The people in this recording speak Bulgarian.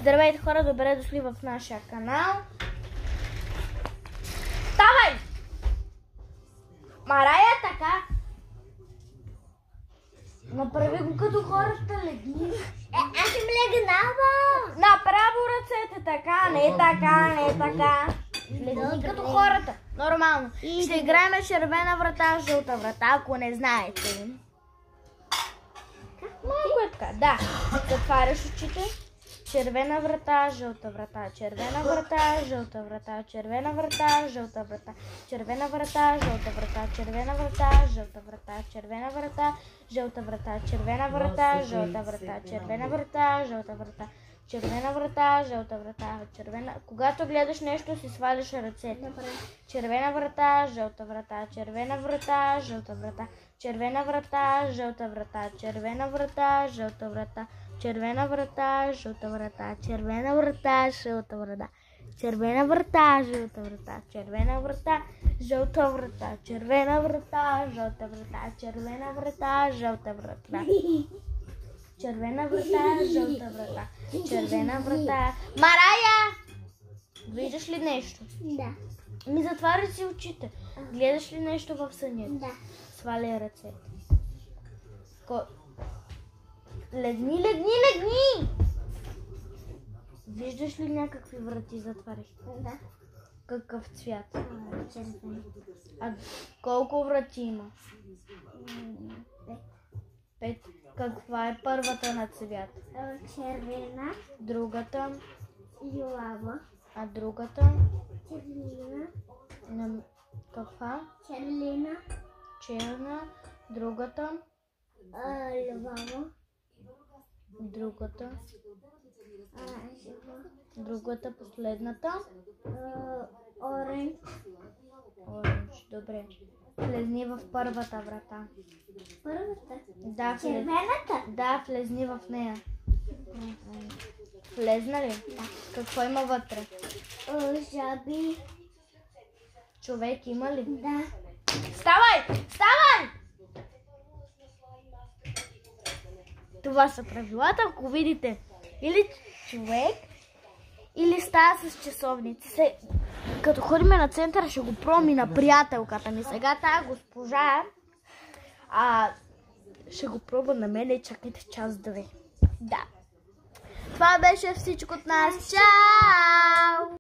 Здравейте хора, добре дошли в нашия канал. Ставай! Марая така. Направи го като хората, легни. Аз им легнава. Направо ръцете така, не така, не така. Легни като хората. Нормално. Ще играем червена врата, жълта врата, ако не знаете. Малко е така, да. Затваряш очите. Червена врата, жълта врата, червена врата, жълта врата, червена врата, жълта врата, червена врата, жълта врата, червена врата, жълта врата, червена врата, жълта врата, червена врата, жълта врата, червена врата, жълта врата, червена врата, жълта врата, червена. Когато гледаш нещо, си сваляш ръцете. Червена врата, жълта врата, червена врата, жълта врата, червена врата, жълта врата, червена врата, жълта врата, червена врата, жълта врата, червена врата, жълта врата, червена врата, жълта врата, червена врата, жълта врата, червена врата, жълта врата, червена врата, жълта врата, червена врата, жълта врата, червена врата. Марая! Виждаш ли нещо? Да. Ми затваряй си очите. Гледаш ли нещо в съня? Да. Сваляй ръцете. Легни, легни, легни! Виждаш ли някакви врати затваряй? Да. Какъв цвят? Червен. А колко врати има? 5. Каква е първата на цвят? Червена. Другата? Юлава. А другата? Червена. Каква? Червена. Черна. Другата? Лъвава. Другата? Жива. Другата, последната? Оранж. Оранж, добре. Влезни в първата врата. Първата. Да, Червената. Да, влезни в нея. Влезна ли? Да. Какво има вътре? Жаби. Човек има ли? Да. Ставай! Ставай! Това са правилата, ако видите или човек, или стая с часовници. Като ходим на центъра, ще го проми на приятелката ми. Сега тая госпожа ще го пробва на мен и чакайте час-две. Да. Това беше всичко от нас. Чао!